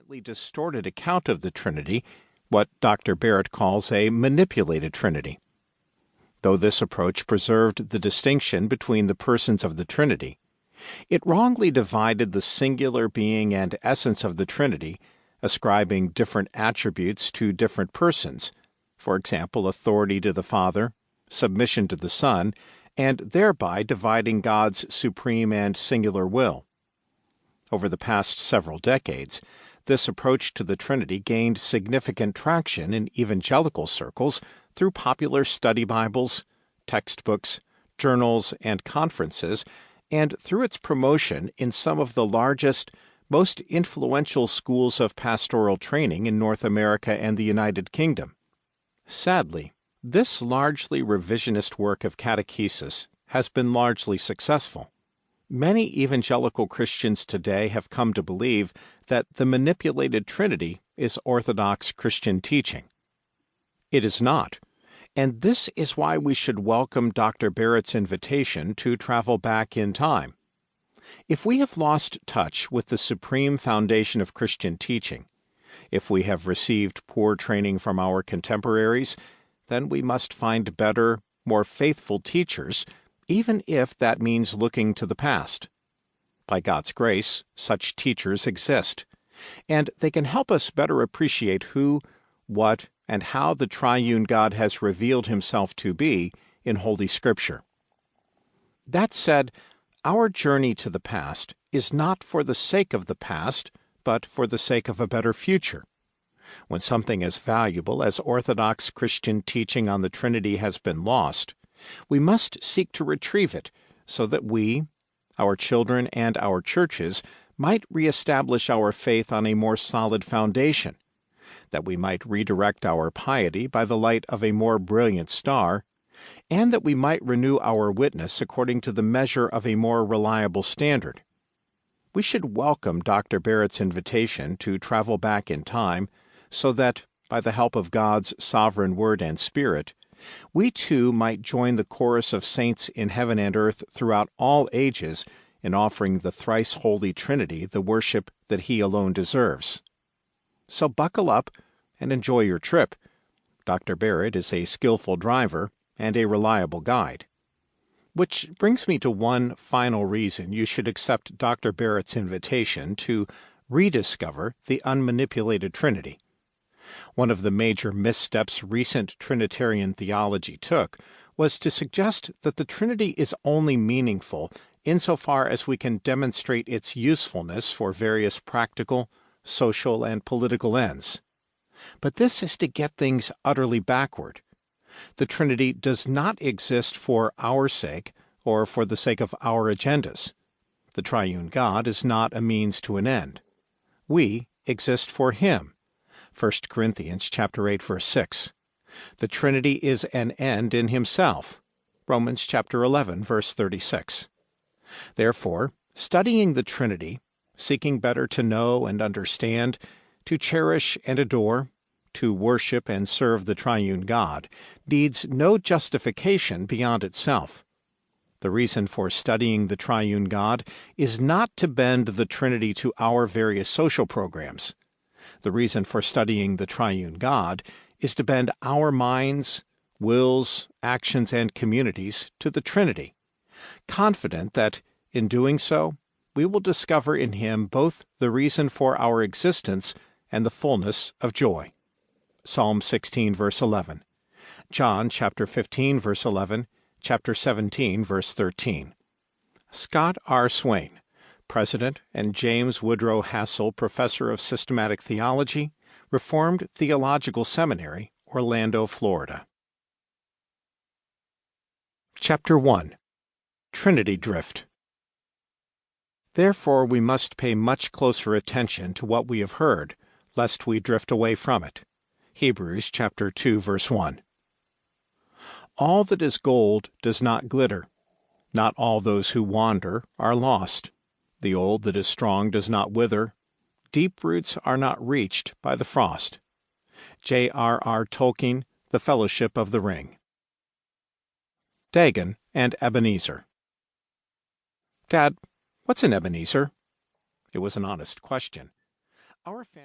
slightly distorted account of the Trinity, what Dr. Barrett calls a manipulated Trinity. Though this approach preserved the distinction between the persons of the Trinity, it wrongly divided the singular being and essence of the Trinity, ascribing different attributes to different persons, for example, authority to the Father, submission to the Son, and thereby dividing God's supreme and singular will. Over the past several decades, this approach to the Trinity gained significant traction in evangelical circles through popular study Bibles, textbooks, journals, and conferences, and through its promotion in some of the largest, most influential schools of pastoral training in North America and the United Kingdom. Sadly, this largely revisionist work of catechesis has been largely successful. Many evangelical Christians today have come to believe that the manipulated Trinity is orthodox Christian teaching. It is not, and this is why we should welcome Dr. Barrett's invitation to travel back in time. If we have lost touch with the supreme foundation of Christian teaching, if we have received poor training from our contemporaries, then we must find better, more faithful teachers, even if that means looking to the past. By God's grace, such teachers exist, and they can help us better appreciate who, what, and how the Triune God has revealed Himself to be in Holy Scripture. That said, our journey to the past is not for the sake of the past, but for the sake of a better future. When something as valuable as orthodox Christian teaching on the Trinity has been lost, we must seek to retrieve it so that we, our children, and our churches might reestablish our faith on a more solid foundation, that we might redirect our piety by the light of a more brilliant star, and that we might renew our witness according to the measure of a more reliable standard. We should welcome Dr. Barrett's invitation to travel back in time so that, by the help of God's sovereign Word and Spirit, we too might join the chorus of saints in heaven and earth throughout all ages in offering the thrice holy Trinity the worship that He alone deserves. So buckle up and enjoy your trip. Dr. Barrett is a skillful driver and a reliable guide. Which brings me to one final reason you should accept Dr. Barrett's invitation to rediscover the unmanipulated Trinity. One of the major missteps recent Trinitarian theology took was to suggest that the Trinity is only meaningful insofar as we can demonstrate its usefulness for various practical, social, and political ends. But this is to get things utterly backward. The Trinity does not exist for our sake or for the sake of our agendas. The Triune God is not a means to an end. We exist for Him. 1 Corinthians chapter 8, verse 6. The Trinity is an end in Himself. Romans chapter 11, verse 36. Therefore, studying the Trinity, seeking better to know and understand, to cherish and adore, to worship and serve the Triune God, needs no justification beyond itself. The reason for studying the Triune God is not to bend the Trinity to our various social programs. The reason for studying the Triune God is to bend our minds, wills, actions, and communities to the Trinity, confident that, in doing so, we will discover in Him both the reason for our existence and the fullness of joy. Psalm 16, verse 11. John chapter 15, verse 11, chapter 17, verse 13. Scott R. Swain, President, and James Woodrow Hassel Professor of Systematic Theology, Reformed Theological Seminary, Orlando, Florida. Chapter 1. Trinity Drift. Therefore we must pay much closer attention to what we have heard, lest we drift away from it. Hebrews chapter 2, verse 1. All that is gold does not glitter. Not all those who wander are lost. The old that is strong does not wither. Deep roots are not reached by the frost. J.R.R. Tolkien, The Fellowship of the Ring. Dagon and Ebenezer. Dad, what's an Ebenezer? It was an honest question. Our family